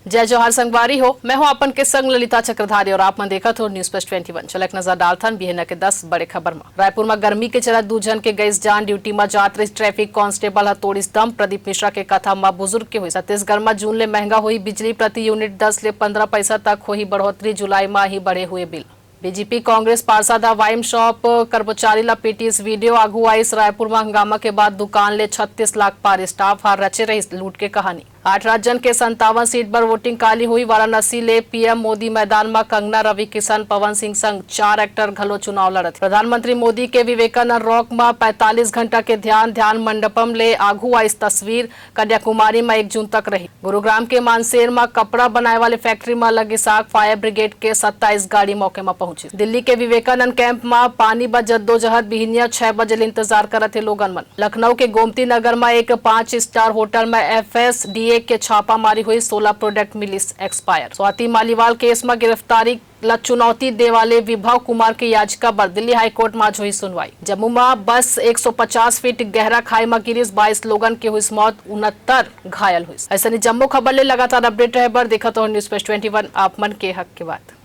जय जोहार संगवारी हो। मैं हूं आपन के संग ललिता चक्रधारी और आप मन देखत हो न्यूज प्लस 21। चलक नजर डालथन बिहना के 10 बड़े खबर में। रायपुर में गर्मी के चलत 2 जन के गैस जान ड्यूटी में जात रही ट्रैफिक कांस्टेबल तोड़िस दम। प्रदीप मिश्रा के कथा में बुजुर्ग के हुई। छत्तीसगढ़ में जून ले महंगा हुई बिजली, प्रति यूनिट 10 ले 15 पैसा तक हुई बढ़ोतरी। जुलाई में ही बढ़े हुए बिल। बीजेपी कांग्रेस पार्षद वाइन शॉप कर्मचारी ला पीटीएस वीडियो आगू आई। रायपुर में हंगामा के बाद दुकान ले 36 लाख पार। स्टाफ हार रचे रही लूट के कहानी। 8 राज्य के 57 सीट पर वोटिंग काली हुई। वाराणसी ले पीएम मोदी मैदान में कंगना, रवि किशन, पवन सिंह संग 4 एक्टर घलो चुनाव लड़त। प्रधानमंत्री मोदी के विवेकानंद रॉक में 45 घंटा के ध्यान मंडपम ले आगू आई तस्वीर। कन्याकुमारी में 1 जून तक रही। गुरुग्राम के मानसेर में कपड़ा बनाए वाले फैक्ट्री में लगी साग। फायर ब्रिगेड के 27 गाड़ी मौके में पहुंची। दिल्ली के विवेकानंद कैंप में पानी ब जद्दोजहद बिहनिया 6 बजे इंतजार करते लोगन मन। लखनऊ के गोमती नगर में एक 5 स्टार होटल में FSDA के छापा मारी हुई। 16 प्रोडक्ट मिली एक्सपायर। स्वाति मालीवाल केस में गिरफ्तारी ला चुनौती दे वाले विभव कुमार की याचिका पर दिल्ली हाईकोर्ट में आज हुई सुनवाई। जम्मू में बस 150 फीट गहरा खाई में गिरी। 22 लोगन की हुई मौत, 69 घायल हुई। ऐसा जम्मू खबर ले लगातार अपडेट रहे बर देखा तो न्यूज प्लस 21 आप मन के हक के बात।